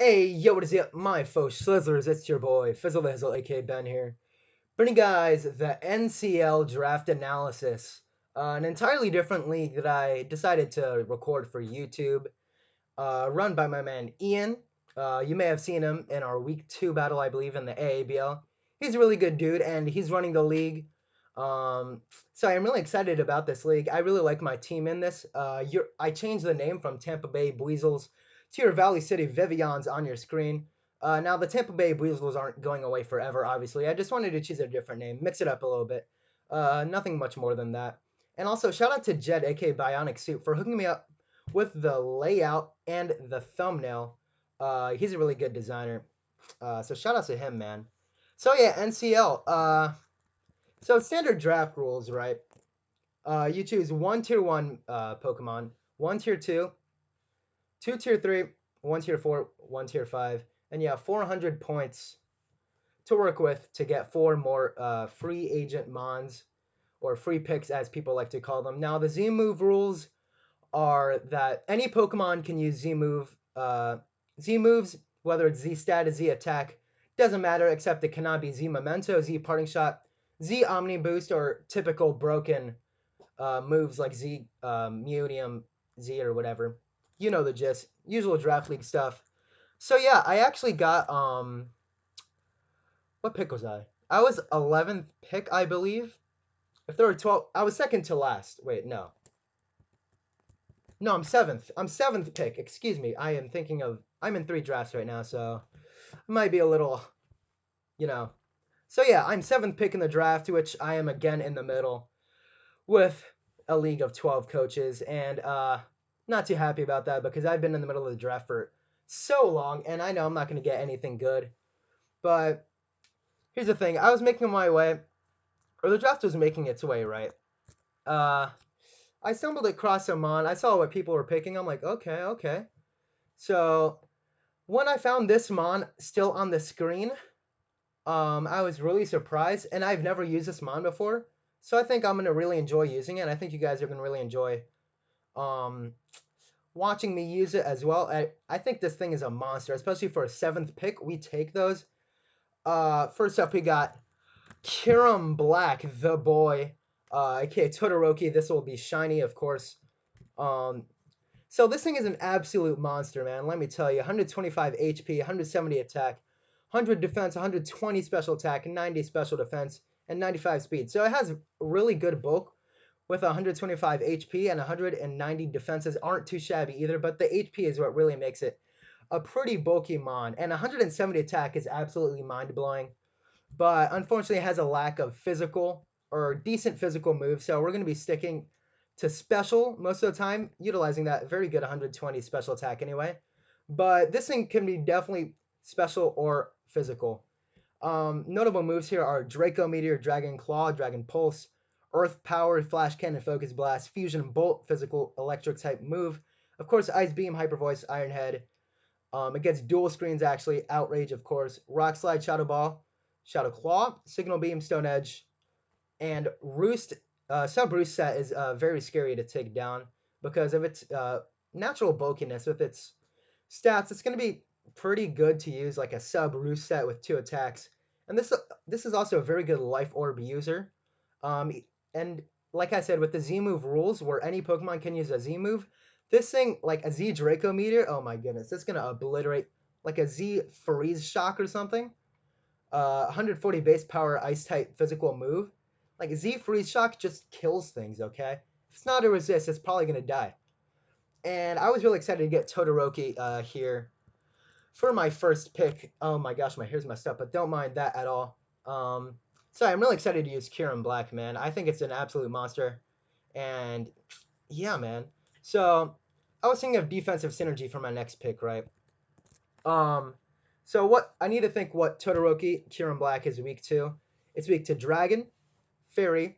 Hey, yo, what is it, my folks, Slizzlers? It's your boy, Fizzle the Hizzle, aka Ben here. Bringing guys the NCL draft analysis, an entirely different league that I decided to record for YouTube, run by my man Ian. You may have seen him in our week 2 battle, I believe, in the AABL. He's a really good dude, and he's running the league. Um, so I'm really excited about this league. I really like my team in this. I changed the name from Tampa Bay Buizels to your Valley City Vivillons on your screen. Now the Tampa Bay Buizels aren't going away forever, obviously. I just wanted to choose a different name, mix it up a little bit. Nothing much more than that. And also shout out to Jed, aka BionicSoup, for hooking me up with the layout and the thumbnail. He's a really good designer. So shout out to him, man. So yeah, NCL. So standard draft rules, right? You choose one tier one Pokemon, one tier two tier three, one tier four, one tier five, and yeah, 400 points to work with to get 4 more free agent mons or free picks as people like to call them. Now the Z move rules are that any Pokemon can use Z move. Z moves, whether it's Z stat, Z attack, doesn't matter, except it cannot be Z memento, Z parting shot, Z omni boost, or typical broken moves like Z Medium Z or whatever. You know the gist. Usual draft league stuff. So yeah, I actually got what pick was I? I was 11th pick, I believe. If there were 12, I was second to last. Wait, no. No, I'm seventh. I'm seventh pick. Excuse me. I am thinking of. I'm in 3 drafts right now, so it might be a little, you know. So yeah, I'm seventh pick in the draft, which I am again in the middle with a league of 12 coaches, and not too happy about that because I've been in the middle of the draft for so long, and I know I'm not going to get anything good. But here's the thing: I was making my way, or the draft was making its way, right? Uh, I stumbled across a mon. I saw what people were picking. I'm like, okay, okay. So when I found this mon still on the screen, I was really surprised, and I've never used this mon before, so I think I'm gonna really enjoy using it. And I think you guys are gonna really enjoy um, watching me use it as well. I think this thing is a monster, especially for a seventh pick. We take those. First up, we got Kiram Black, the boy, aka Todoroki. This will be shiny, of course. Um, so this thing is an absolute monster, man. Let me tell you, 125 HP, 170 attack, 100 defense, 120 special attack, 90 special defense, and 95 speed. So it has really good bulk with 125 HP and 190 defenses. Aren't too shabby either, but the HP is what really makes it a pretty bulky mon. And 170 attack is absolutely mind-blowing, but unfortunately it has a lack of physical or decent physical moves. So we're going to be sticking to special most of the time, utilizing that very good 120 special attack anyway. But this thing can be definitely special or physical. Notable moves here are Draco Meteor, Dragon Claw, Dragon Pulse, Earth Power, Flash Cannon, Focus Blast, Fusion Bolt, physical electric type move. Of course, Ice Beam, Hyper Voice, Iron Head. It gets dual screens actually. Outrage, of course. Rock Slide, Shadow Ball, Shadow Claw, Signal Beam, Stone Edge, and Roost. Sub Roost set is very scary to take down because of its natural bulkiness. With its stats, it's going to be pretty good to use like a Sub Roost set with 2 attacks. And this is also a very good Life Orb user. Um, and like I said, with the Z move rules, where any Pokemon can use a Z move, this thing, like a Z Draco Meteor, oh my goodness, it's gonna obliterate like a Z Freeze Shock or something. 140 base power Ice type physical move. Like Z Freeze Shock just kills things, okay? If it's not a resist, it's probably gonna die. And I was really excited to get Todoroki here for my first pick. Oh my gosh, my hair's messed up, but don't mind that at all. So I'm really excited to use Kieran Black, man. I think it's an absolute monster. And yeah, man. So I was thinking of defensive synergy for my next pick, right? Um, so what I need to think what Todoroki Kieran Black is weak to. It's weak to Dragon, Fairy,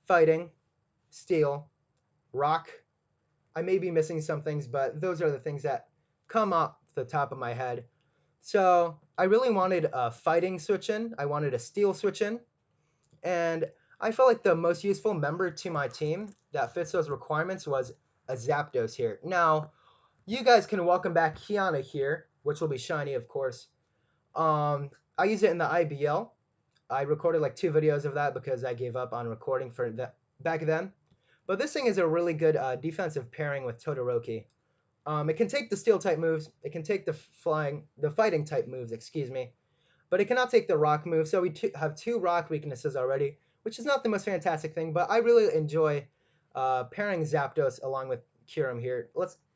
Fighting, Steel, Rock. I may be missing some things, but those are the things that come off the top of my head. So I really wanted a Fighting switch in. I wanted a Steel switch in. And I felt like the most useful member to my team that fits those requirements was a Zapdos here. Now, you guys can welcome back Kiana here. which will be shiny, of course. I use it in the IBL. I recorded like 2 videos of that because I gave up on recording for that back then. But this thing is a really good defensive pairing with Todoroki. It can take the steel type moves. It can take the fighting type moves, excuse me. But it cannot take the rock move. So we have 2 rock weaknesses already, which is not the most fantastic thing. But I really enjoy pairing Zapdos along with Kyurem here.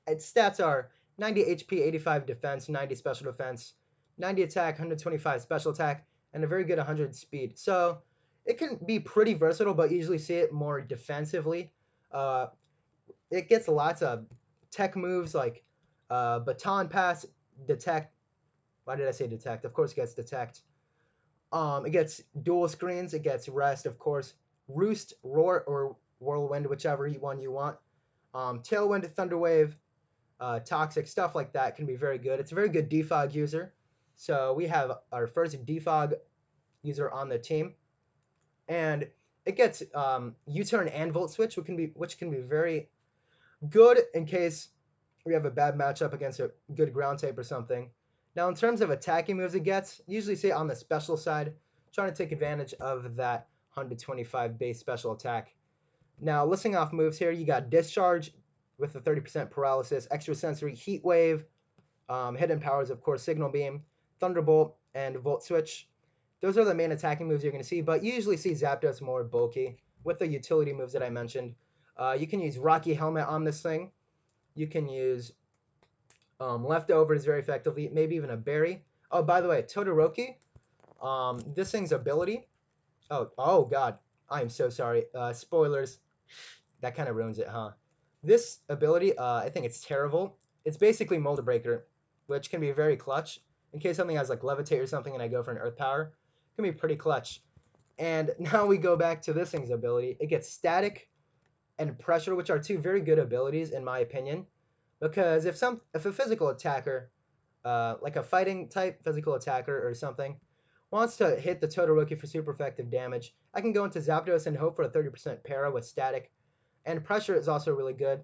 Its stats are 90 HP, 85 defense, 90 special defense, 90 attack, 125 special attack, and a very good 100 speed. So it can be pretty versatile, but usually see it more defensively. Uh, it gets lots of tech moves like baton pass, detect. Why did I say detect? Of course, it gets detect. It gets dual screens. It gets rest, of course. Roost, roar, or whirlwind, whichever one you want. Tailwind, thunderwave, toxic stuff like that can be very good. It's a very good defog user. So we have our first defog user on the team, and it gets U-turn and volt switch, which can be very good in case we have a bad matchup against a good ground type or something. Now, in terms of attacking moves it gets, usually say on the special side, trying to take advantage of that 125 base special attack. Now, listing off moves here, you got Discharge with a 30% paralysis, Extrasensory Heat Wave, hidden powers, of course, Signal Beam, Thunderbolt, and Volt Switch. Those are the main attacking moves you're going to see, but you usually see Zapdos more bulky with the utility moves that I mentioned. You can use Rocky Helmet on this thing. You can use Leftovers very effectively, maybe even a Berry. Oh, by the way, Todoroki, this thing's ability. Oh God, I am so sorry. Spoilers. That kind of ruins it, huh? This ability, I think it's terrible. It's basically Mold Breaker, which can be very clutch. In case something has like Levitate or something and I go for an Earth Power, it can be pretty clutch. And now we go back to this thing's ability. It gets Static and Pressure, which are 2 very good abilities in my opinion. Because if a physical attacker, like a fighting type physical attacker or something, wants to hit the Todoroki for super effective damage, I can go into Zapdos and hope for a 30% para with Static. And Pressure is also really good.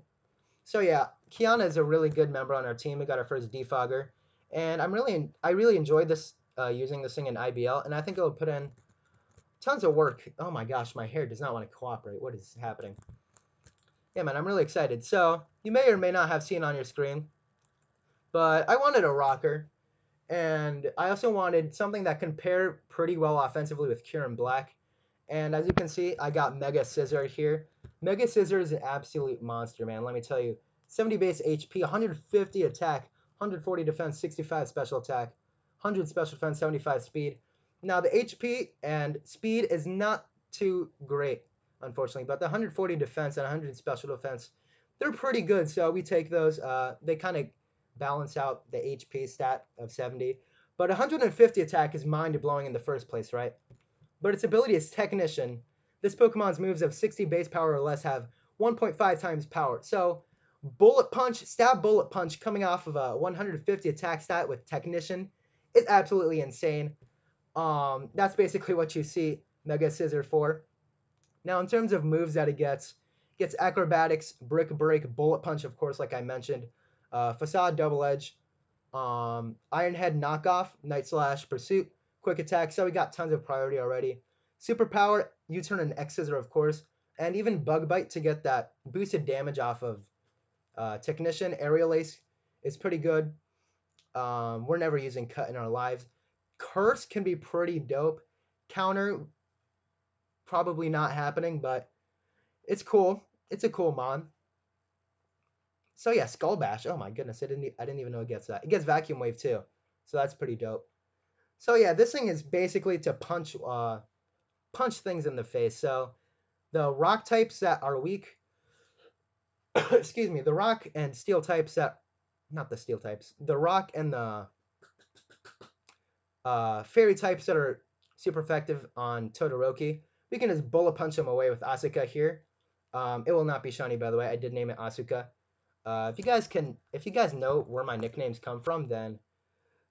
So yeah, Kiana is a really good member on our team. We got our first defogger, and I really enjoyed this using this thing in IBL, and I think it'll put in tons of work. Oh my gosh, my hair does not want to cooperate. What is happening? Yeah, man, I'm really excited. So you may or may not have seen on your screen, but I wanted a rocker, and I also wanted something that can pair pretty well offensively with Kyurem Black. And as you can see, I got Mega Scissor here. Mega Scissor is an absolute monster, man. Let me tell you. 70 base HP, 150 attack, 140 defense, 65 special attack, 100 special defense, 75 speed. Now, the HP and speed is not too great, unfortunately, but the 140 defense and 100 special defense, they're pretty good. So we take those. They kind of balance out the HP stat of 70. But 150 attack is mind-blowing in the first place, right? But its ability is Technician. This Pokemon's moves of 60 base power or less have 1.5 times power. So, Stab Bullet Punch coming off of a 150 attack stat with Technician is absolutely insane. That's basically what you see Mega Scissor for. Now, in terms of moves that it gets Acrobatics, Brick Break, Bullet Punch, of course, like I mentioned, Facade Double Edge, Iron Head Knockoff, Night Slash, Pursuit, Quick Attack. So we got tons of priority already. Superpower, U-turn and X Scissor, of course, and even Bug Bite to get that boosted damage off of Technician. Aerial Ace is pretty good. We're never using Cut in our lives. Curse can be pretty dope. Counter, probably not happening, but it's cool. It's a cool mon. So yeah, Skull Bash. Oh my goodness, I didn't even know it gets that. It gets Vacuum Wave too, so that's pretty dope. So yeah, this thing is basically to punch things in the face. So the rock types that are weak, excuse me, the rock and steel types that, not the steel types, the rock and the fairy types that are super effective on Todoroki, we can just bullet punch them away with Asuka here. It will not be shiny, by the way. I did name it Asuka. If you guys know where my nicknames come from, then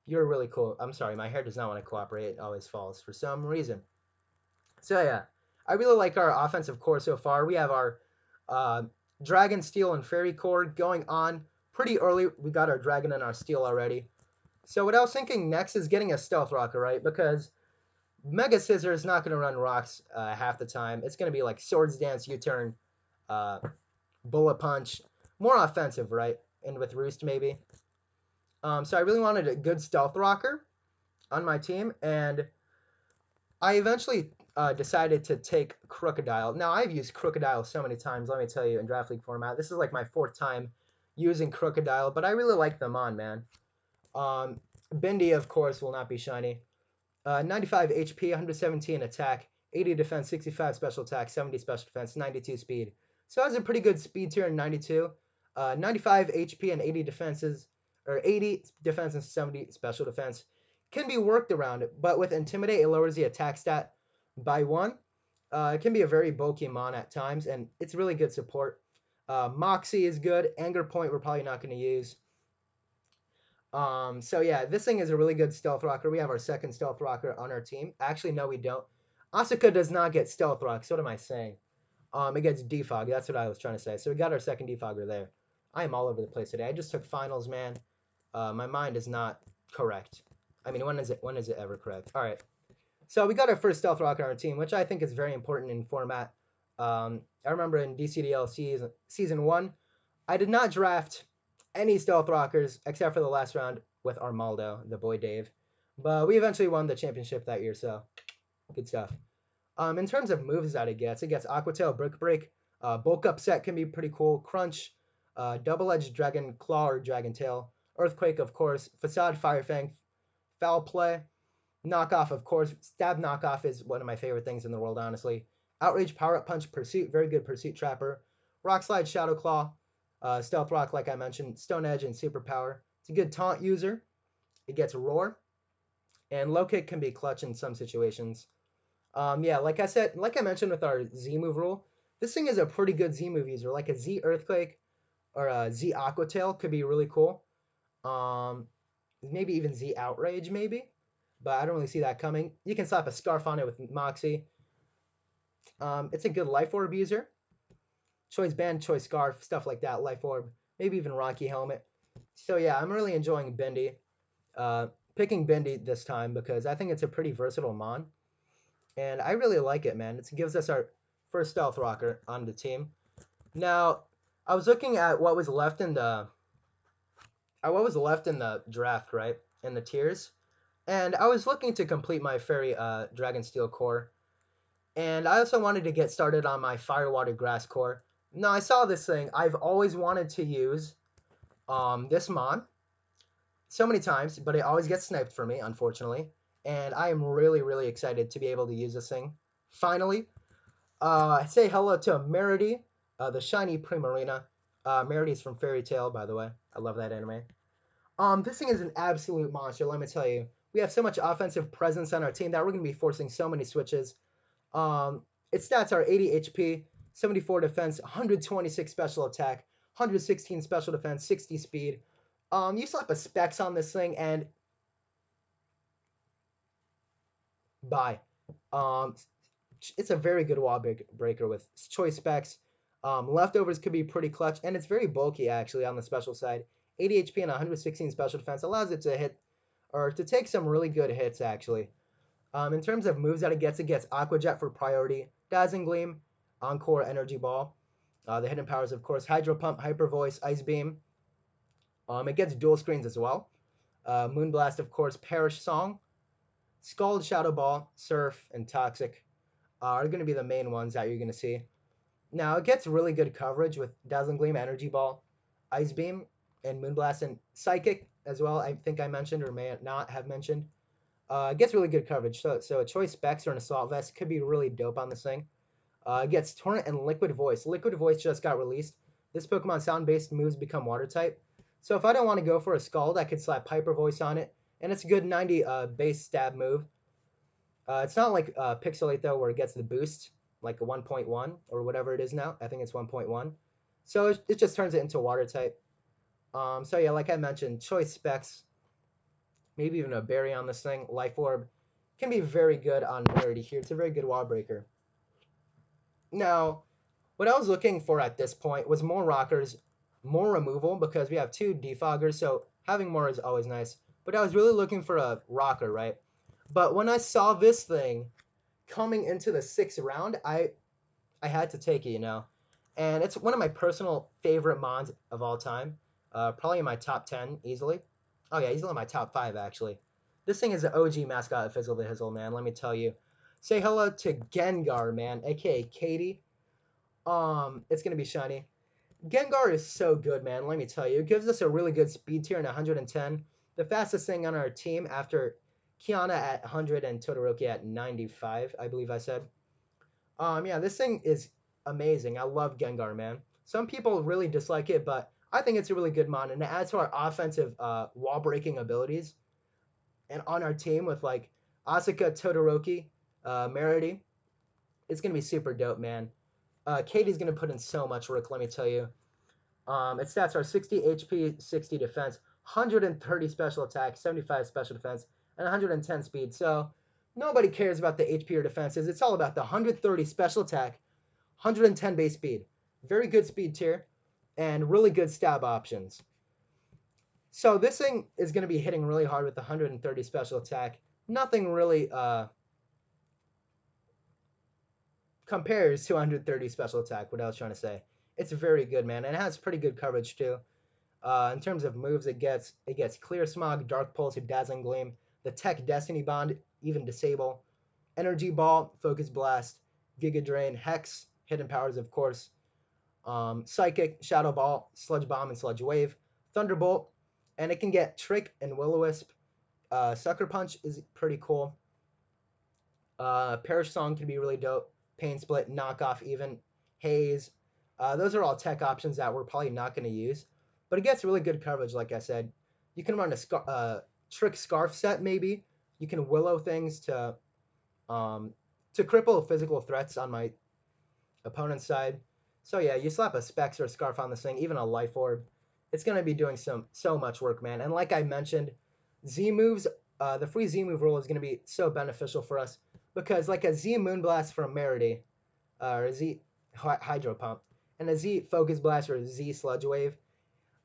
you're really cool. I'm sorry, my hair does not want to cooperate. It always falls for some reason. So yeah, I really like our offensive core so far. We have our Dragon, Steel, and Fairy core going on pretty early. We got our Dragon and our Steel already. So what I was thinking next is getting a stealth rocker, right? Because Mega Scissor is not going to run rocks half the time. It's going to be like Swords Dance, U-turn, uh, Bullet Punch, more offensive, right? And with Roost maybe. So I really wanted a good stealth rocker on my team, and I eventually decided to take Crocodile. Now, I've used Crocodile so many times, let me tell you, in Draft League format. This is like my 4th time using Crocodile, but I really like them on, man. Bindi, of course, will not be shiny. 95 HP, 117 attack, 80 defense, 65 special attack, 70 special defense, 92 speed. So it has a pretty good speed tier in 92. 95 HP and 80 defenses, or 80 defense and 70 special defense can be worked around, but with Intimidate, it lowers the attack stat by 1. It can be a very bulky mon at times, and it's really good support. Moxie is good. Anger Point we're probably not going to use. So yeah, this thing is a really good stealth rocker. We have our 2nd stealth rocker on our team. Actually, no, we don't. Asuka does not get stealth rocks. What am I saying? It gets defog. That's what I was trying to say. So we got our 2nd defogger there. I am all over the place today. I just took finals, man. My mind is not correct. I mean, when is it ever correct? All right. So we got our first stealth rocker on our team, which I think is very important in format. I remember in DCDL season 1, I did not draft any stealth rockers except for the last round with Armaldo, the boy Dave. But we eventually won the championship that year, so good stuff. In terms of moves that it gets Aqua Tail, Brick Break, Bulk Up Set can be pretty cool, Crunch, Double-Edged Dragon Claw or Dragon Tail, Earthquake, of course, Facade, Fire Fang, Foul Play, Knockoff, of course. Stab Knockoff is one of my favorite things in the world, honestly. Outrage, Power Up Punch, Pursuit, very good Pursuit Trapper. Rock Slide, Shadow Claw, Stealth Rock, like I mentioned, Stone Edge, and Superpower. It's a good taunt user. It gets Roar. And Low Kick can be clutch in some situations. Yeah, like I mentioned with our Z move rule, this thing is a pretty good Z move user. Like a Z Earthquake or a Z Aqua Tail could be really cool. Maybe even Z Outrage, maybe. But I don't really see that coming. You can slap a Scarf on it with Moxie. It's a good Life Orb user. Choice Band, Choice Scarf, stuff like that. Life Orb, maybe even Rocky Helmet. So yeah, I'm really enjoying Bindi. Picking Bindi this time because I think it's a pretty versatile mon. And I really like it, man. It gives us our first stealth rocker on the team. Now, I was looking at what was left in the draft, right? In the tiers. And I was looking to complete my Fairy Dragon Steel core. And I also wanted to get started on my Fire Water Grass core. Now, I saw this thing. I've always wanted to use this mon so many times, but it always gets sniped for me, unfortunately. And I am really, really excited to be able to use this thing. Finally, say hello to Merity, the shiny Primarina. Merity is from Fairy Tail, by the way. I love that anime. This thing is an absolute monster, let me tell you. We have so much offensive presence on our team that we're going to be forcing so many switches. Its stats are 80 HP, 74 defense, 126 special attack, 116 special defense, 60 speed. You slap a Specs on this thing and bye. It's a very good wall breaker with choice Specs. Leftovers could be pretty clutch, and it's very bulky actually on the special side. 80 HP and 116 special defense allows it to hit or to take some really good hits actually. In terms of moves that it gets Aqua Jet for priority, Dazzling Gleam, Encore, Energy Ball. The hidden powers, of course, Hydro Pump, Hyper Voice, Ice Beam. It gets dual screens as well. Moonblast, of course, Perish Song, Scald, Shadow Ball, Surf, and Toxic are going to be the main ones that you're going to see. Now, it gets really good coverage with Dazzling Gleam, Energy Ball, Ice Beam, and Moonblast, and Psychic as well, I think I mentioned or may not have mentioned. It gets really good coverage, so a Choice Specs or an Assault Vest could be really dope on this thing. It gets Torrent and Liquid Voice. Liquid Voice just got released. This Pokemon sound-based moves become water type. So if I don't want to go for a Scald, I could slap Hyper Voice on it, and it's a good 90 base stab move. It's not like Pixelate, though, where it gets the boost, like a 1.1 or whatever it is now. I think it's 1.1. So it just turns it into water type. So yeah, like I mentioned, Choice Specs, maybe even a Berry on this thing. Life Orb can be very good on Rarity here. It's a very good wall breaker. Now, what I was looking for at this point was more rockers, more removal, because we have 2 defoggers, so having more is always nice. but I was really looking for a rocker, right? But when I saw this thing coming into the 6th round, I had to take it, you know. And it's one of my personal favorite mons of all time. Probably in my top 10 easily. Oh yeah, easily in my top 5 actually. This thing is the OG mascot of Fizzle the Hizzle, man. Let me tell you. Say hello to Gengar, man, aka Katie. It's gonna be shiny. Gengar is so good, man. Let me tell you. It gives us a really good speed tier in 110. The fastest thing on our team after Kiana at 100 and Todoroki at 95, I believe I said. Yeah, this thing is amazing. I love Gengar, man. Some people really dislike it, but I think it's a really good mon, and it adds to our offensive wall breaking abilities. And on our team with like Asuka, Todoroki, Merity, it's gonna be super dope, man. Katie's gonna put in so much work, let me tell you. Its stats are 60 HP, 60 defense, 130 special attack, 75 special defense, and 110 speed. So nobody cares about the HP or defenses. It's all about the 130 special attack, 110 base speed. Very good speed tier, and really good stab options. So this thing is going to be hitting really hard with the 130 special attack. Nothing really compares to 130 special attack, what I was trying to say. It's very good, man, and it has pretty good coverage too. In terms of moves, it gets Clear Smog, Dark Pulse, Dazzling Gleam, the Tech Destiny Bond, even Disable, Energy Ball, Focus Blast, Giga Drain, Hex, Hidden Powers, of course, Psychic, Shadow Ball, Sludge Bomb, and Sludge Wave, Thunderbolt, and it can get Trick and Will-O-Wisp. Sucker Punch is pretty cool. Perish Song can be really dope. Pain Split, Knockoff, even Haze. Those are all tech options that we're probably not going to use, but it gets really good coverage. Like I said, you can run a Trick Scarf set maybe. You can Willow things to cripple physical threats on my opponent's side. So yeah, you slap a Specs or a Scarf on this thing, even a Life Orb, it's gonna be doing so much work, man. And like I mentioned, Z moves, the free Z move rule is gonna be so beneficial for us because like a Z Moonblast from Merity, or a Z Hydro Pump, and a Z Focus Blast or a Z Sludge Wave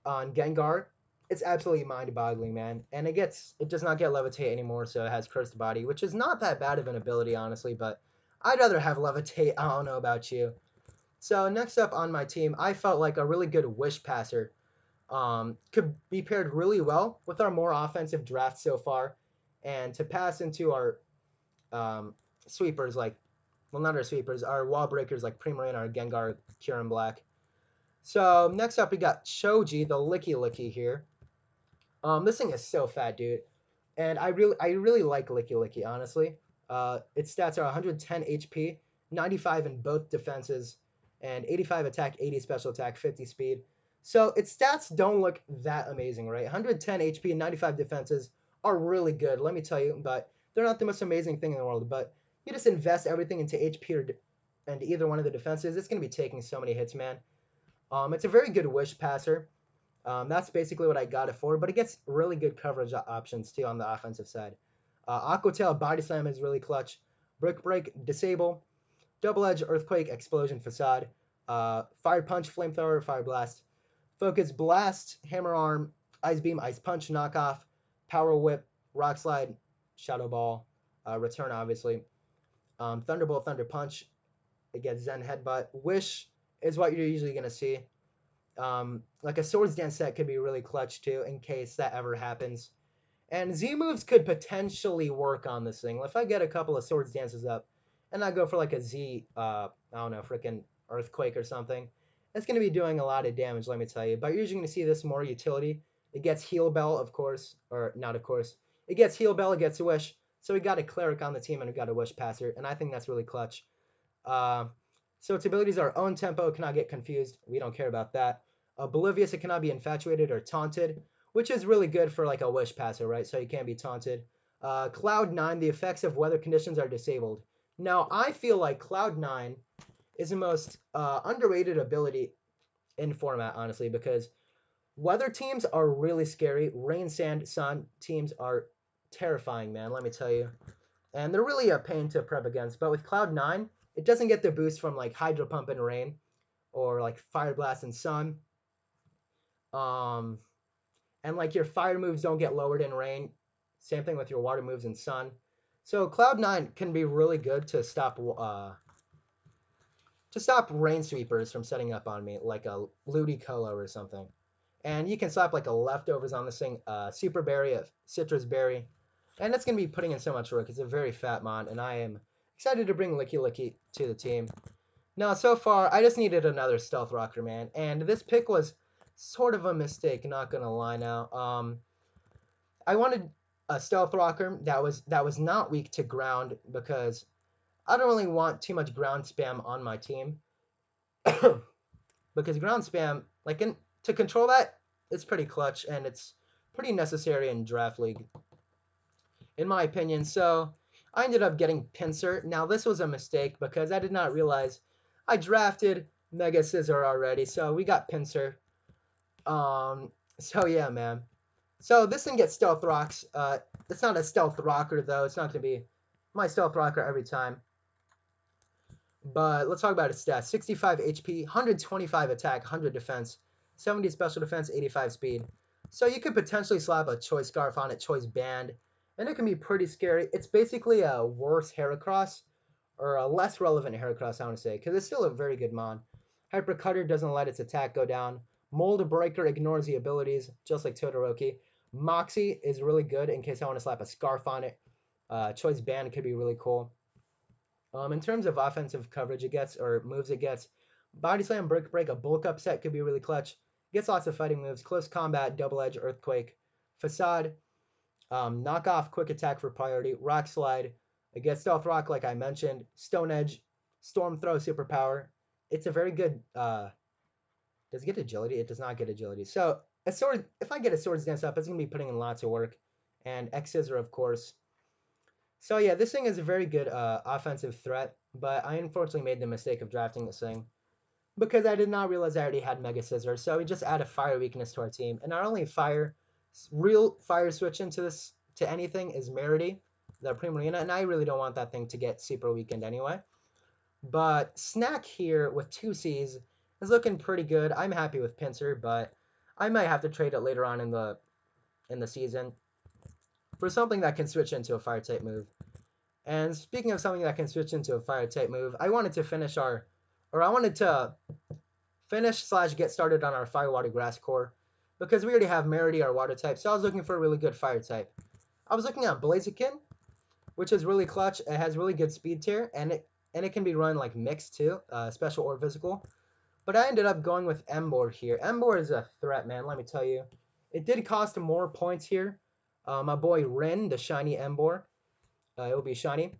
on Gengar, it's absolutely mind-boggling, man. And it does not get Levitate anymore, so it has Cursed Body, which is not that bad of an ability, honestly. But I'd rather have Levitate. I don't know about you. So next up on my team, I felt like a really good Wish Passer could be paired really well with our more offensive draft so far, and to pass into our sweepers like, well, not our sweepers, our wall breakers like Primarina, our Gengar, Kyurem Black. So next up we got Shoji, the Licky Licky here. This thing is so fat, dude, and I really like Licky Licky, honestly. Its stats are 110 HP, 95 in both defenses, and 85 attack, 80 special attack, 50 speed. So its stats don't look that amazing, right? 110 HP and 95 defenses are really good, let me tell you, but they're not the most amazing thing in the world. But you just invest everything into HP and either one of the defenses, it's going to be taking so many hits, man. It's a very good Wish Passer. That's basically what I got it for, but it gets really good coverage options too on the offensive side. Aqua Tail, Body Slam is really clutch. Brick Break, Disable. Double Edge, Earthquake, Explosion, Facade. Fire Punch, Flamethrower, Fire Blast. Focus Blast, Hammer Arm, Ice Beam, Ice Punch, Knockoff. Power Whip, Rock Slide, Shadow Ball. Return, obviously. Thunderbolt, Thunder Punch. It gets Zen Headbutt. Wish is what you're usually going to see. Like a Swords Dance set could be really clutch too, in case that ever happens. And Z moves could potentially work on this thing. If I get a couple of Swords Dances up, and I go for like a Z, I don't know, freaking Earthquake or something, it's going to be doing a lot of damage, let me tell you. But you're usually going to see this more utility. It gets Heal Bell, of course, or not of course. It gets Heal Bell, it gets a Wish. So we got a Cleric on the team and we got a Wish Passer, and I think that's really clutch. Uh, so its abilities are Own Tempo, cannot get confused. We don't care about that. Oblivious, it cannot be infatuated or taunted, which is really good for like a Wish Passer, right? So you can't be taunted. Cloud 9, the effects of weather conditions are disabled. Now, I feel like Cloud 9 is the most underrated ability in format, honestly, because weather teams are really scary. Rain, sand, sun teams are terrifying, man, let me tell you. And they're really a pain to prep against. But with Cloud 9, it doesn't get the boost from like Hydro Pump and Rain or like Fire Blast and Sun. Um, and like your fire moves don't get lowered in rain. Same thing with your water moves in sun. So Cloud 9 can be really good to stop rain sweepers from setting up on me, like a Ludicolo or something. And you can slap like a leftovers on this thing, super berry, a citrus berry, and that's gonna be putting in so much work. It's a very fat mon, and I am excited to bring Licky Licky to the team. Now, so far, I just needed another stealth rocker, man, and this pick was sort of a mistake. Not gonna lie now. I wanted a stealth rocker that was not weak to ground because I don't really want too much ground spam on my team. Because ground spam, to control that, it's pretty clutch and it's pretty necessary in draft league, in my opinion. So I ended up getting Pincer. Now this was a mistake because I did not realize I drafted Mega Scissor already. So we got Pincer. So yeah, man. So this thing gets stealth rocks. It's not a stealth rocker though. It's not gonna be my stealth rocker every time. But let's talk about its stats. 65 HP, 125 attack, 100 defense, 70 special defense, 85 speed. So you could potentially slap a Choice Scarf on it, Choice Band, and it can be pretty scary. It's basically a worse Heracross, or a less relevant Heracross, I want to say, because it's still a very good mon. Hyper Cutter doesn't let its attack go down. Mold Breaker ignores the abilities, just like Todoroki. Moxie is really good in case I want to slap a Scarf on it. Choice Band could be really cool. In terms of offensive coverage it gets, or moves it gets, Body Slam, Brick Break, a bulk up set could be really clutch. Gets lots of fighting moves, Close Combat, Double Edge, Earthquake, Facade, Knock Off, Quick Attack for priority, Rock Slide, it gets Stealth Rock like I mentioned, Stone Edge, Storm Throw, Superpower. It's a very good, does it get agility? It does not get agility. So, if I get a Swords Dance up, it's going to be putting in lots of work. And X-Scissor, of course. So yeah, this thing is a very good offensive threat, but I unfortunately made the mistake of drafting this thing because I did not realize I already had Mega Scissor. So we just add a fire weakness to our team, and our only real fire switch into this to anything is Merity, the Primarina, and I really don't want that thing to get super weakened anyway. But Snack here with 2 Cs is looking pretty good. I'm happy with Pinsir, but I might have to trade it later on in the season for something that can switch into a fire type move. And speaking of something that can switch into a fire type move, I wanted to finish / get started on our fire water grass core because we already have Merity, our water type. So I was looking for a really good fire type. I was looking at Blaziken, which is really clutch. It has really good speed tier, and it can be run like mixed too, special or physical. But I ended up going with Emboar here. Emboar is a threat, man. Let me tell you, it did cost more points here. My boy Rin, the shiny Emboar. It will be shiny.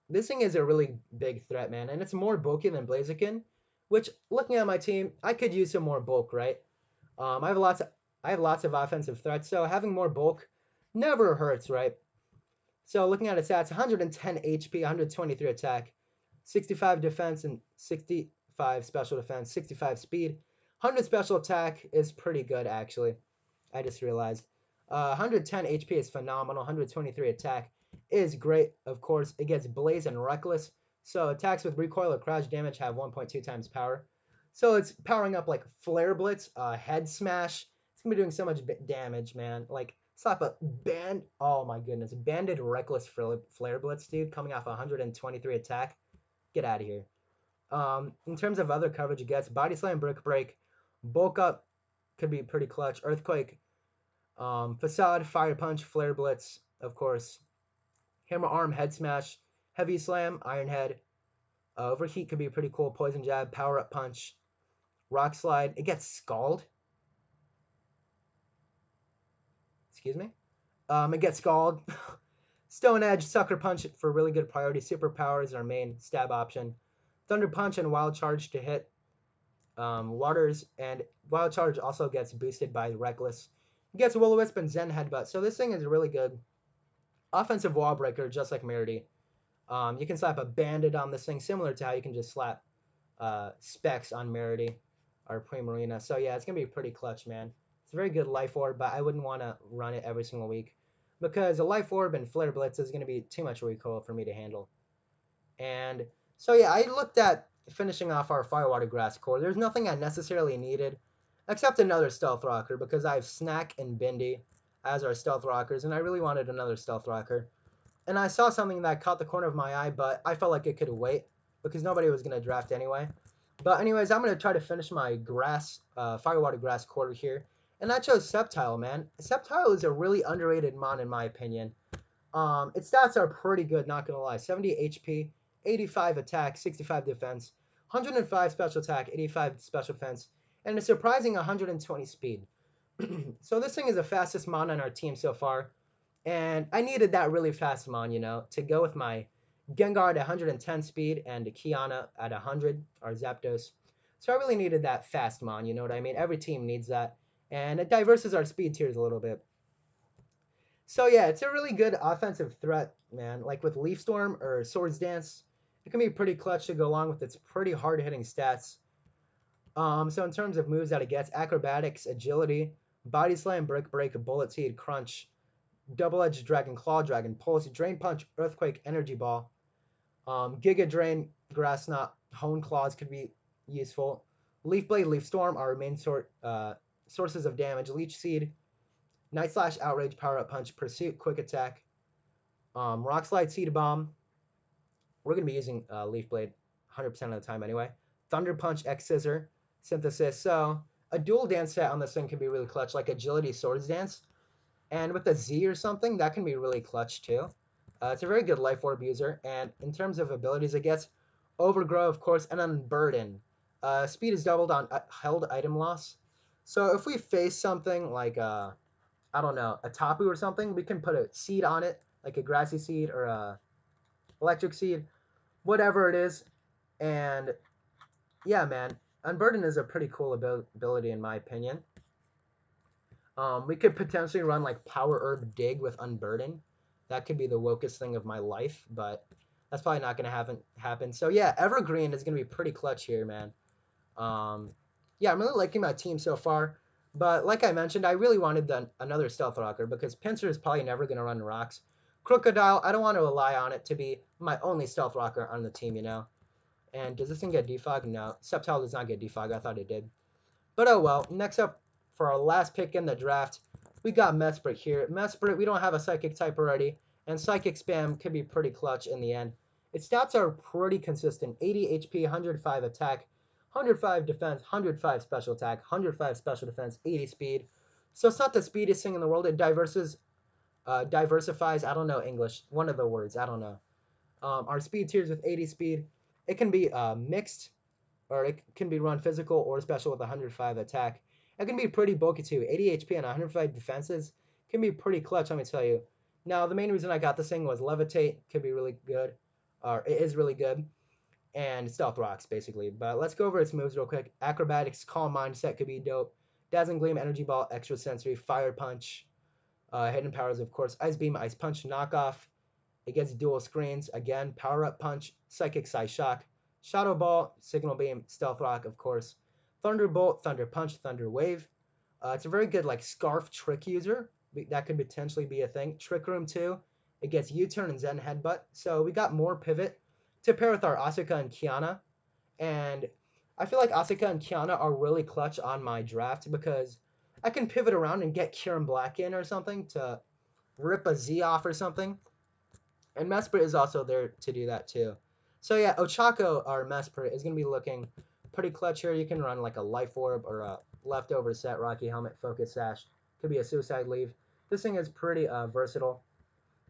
This thing is a really big threat, man, and it's more bulky than Blaziken, which, looking at my team, I could use some more bulk, right? I have lots of offensive threats, so having more bulk never hurts, right? So looking at its stats, 110 HP, 123 attack, 65 defense, and 65 special defense, 65 speed. 100 special attack is pretty good, actually. I just realized. 110 HP is phenomenal. 123 attack is great. Of course, it gets Blaze and Reckless. So attacks with recoil or crouch damage have 1.2 times power. So it's powering up like Flare Blitz, Head Smash. It's going to be doing so much damage, man. Like, slap a oh my goodness. Banded Reckless Flare Blitz, dude, coming off 123 attack. Get out of here. In terms of other coverage it gets, Body Slam, Brick Break, Bulk Up could be pretty clutch. Earthquake, Facade, Fire Punch, Flare Blitz, of course. Hammer Arm, Head Smash, Heavy Slam, Iron Head. Overheat could be pretty cool. Poison Jab, Power Up Punch, Rock Slide. It gets Scald. Excuse me. It gets Scald. Stone Edge, Sucker Punch for really good priority. Superpower is our main stab option. Thunder Punch and Wild Charge to hit Waters, and Wild Charge also gets boosted by Reckless. It gets Will-O-Wisp and Zen Headbutt. So this thing is really good. Offensive Wall Breaker, just like Merity. You can slap a Bandit on this thing, similar to how you can just slap Specs on Merity or Primarina. So yeah, it's going to be pretty clutch, man. It's a very good Life Orb, but I wouldn't want to run it every single week because a Life Orb and Flare Blitz is going to be too much recoil for me to handle. And so yeah, I looked at finishing off our Firewater Grass core. There's nothing I necessarily needed. except another stealth rocker because I have Snack and Bindi as our stealth rockers, and I really wanted another stealth rocker. And I saw something that caught the corner of my eye, but I felt like it could wait because nobody was going to draft anyway. But anyways, I'm going to try to finish my grass, firewater grass quarter here. And I chose Sceptile, man. Sceptile is a really underrated mon in my opinion. Its stats are pretty good, not going to lie. 70 HP, 85 attack, 65 defense, 105 special attack, 85 special defense, and a surprising 120 speed. So this thing is the fastest mon on our team so far. And I needed that really fast mon, you know, to go with my Gengar at 110 speed and Kiana at 100, or Zapdos. So I really needed that fast mon, you know what I mean? Every team needs that. And it diverses our speed tiers a little bit. So yeah, it's a really good offensive threat, man. Like with Leaf Storm or Swords Dance, it can be pretty clutch to go along with its pretty hard-hitting stats. So in terms of moves that it gets, Acrobatics, Agility, Body Slam, Brick Break, Bullet Seed, Crunch, Double-Edged Dragon, Claw Dragon, Pulse, Drain Punch, Earthquake, Energy Ball, Giga Drain, Grass Knot, Hone Claws could be useful. Leaf Blade, Leaf Storm are main sources of damage. Leech Seed, Night Slash, Outrage, Power Up Punch, Pursuit, Quick Attack, Rock Slide, Seed Bomb. We're going to be using Leaf Blade 100% of the time anyway. Thunder Punch, X Scissor, Synthesis. So a dual dance set on this thing can be really clutch, like Agility, Swords Dance. And with a Z or something, that can be really clutch too. It's a very good Life Orb user. And in terms of abilities, it gets Overgrow, of course, and Unburden. Speed is doubled on held item loss. So if we face something like, I don't know, a Tapu or something, we can put a seed on it, like a Grassy Seed or a Electric Seed, whatever it is. And yeah, man, Unburden is a pretty cool ability in my opinion. We could potentially run like Power Herb Dig with Unburden. That could be the wokest thing of my life, but that's probably not going to happen. So yeah, Evergreen is going to be pretty clutch here, man. Yeah, I'm really liking my team so far. But like I mentioned, I really wanted another Stealth Rocker because Pinsir is probably never going to run rocks. Crocodile, I don't want to rely on it to be my only Stealth Rocker on the team, you know. And does this thing get defog? No. Sceptile does not get defog. I thought it did. But oh well. Next up, for our last pick in the draft, we got Mesprit here. Mesprit, we don't have a Psychic type already, and Psychic Spam could be pretty clutch in the end. Its stats are pretty consistent. 80 HP, 105 attack, 105 defense, 105 special attack, 105 special defense, 80 speed. So it's not the speediest thing in the world. It diversifies, I don't know English, one of the words, I don't know. Our speed tiers with 80 speed. It can be mixed, or it can be run physical or special with 105 attack. It can be pretty bulky too. 80 HP and 105 defenses can be pretty clutch, let me tell you. Now, the main reason I got this thing was Levitate could be really good, or it is really good, and Stealth Rocks, basically. But let's go over its moves real quick. Acrobatics, Calm Mindset could be dope. Dazzling Gleam, Energy Ball, Extra Sensory, Fire Punch, Hidden Powers, of course, Ice Beam, Ice Punch, Knockoff. It gets dual screens. Again, Power Up Punch, Psychic Psy Shock, Shadow Ball, Signal Beam, Stealth Rock, of course. Thunderbolt, Thunder Punch, Thunder Wave. It's a very good like Scarf Trick user. That could potentially be a thing. Trick Room 2. It gets U-Turn and Zen Headbutt. So we got more pivot to pair with our Asuka and Kiana. And I feel like Asuka and Kiana are really clutch on my draft because I can pivot around and get Kieran Black in or something to rip a Z off or something. And Mesprit is also there to do that too. So yeah, Ochako, our Mesprit, is going to be looking pretty clutch here. You can run like a Life Orb or a leftover set, Rocky Helmet, Focus Sash. Could be a Suicide Leave. This thing is pretty versatile,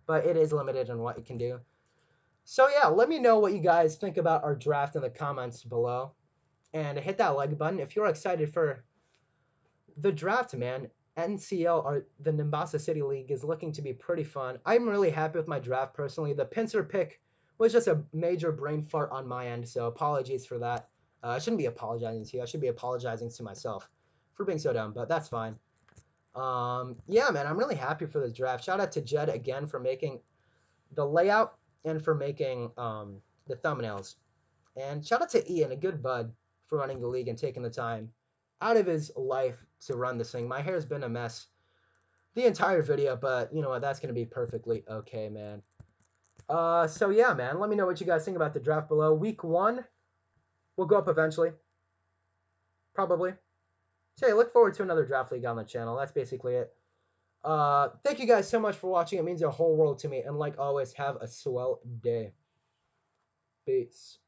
but it is limited in what it can do. So yeah, let me know what you guys think about our draft in the comments below. And hit that like button if you're excited for the draft, man. NCL, or the Nimbasa City League, is looking to be pretty fun. I'm really happy with my draft personally. The Pinsir pick was just a major brain fart on my end, so apologies for that. I shouldn't be apologizing to you. I should be apologizing to myself for being so dumb, but that's fine. Yeah, man, I'm really happy for this draft. Shout out to Jed again for making the layout and for making the thumbnails. And shout out to Ian, a good bud, for running the league and taking the time out of his life to run this thing. My hair's been a mess the entire video, but you know what? That's going to be perfectly okay, man. So yeah, man, let me know what you guys think about the draft below. Week 1 will go up eventually. Probably. So yeah, look forward to another draft league on the channel. That's basically it. Thank you guys so much for watching. It means a whole world to me. And like always, have a swell day. Peace.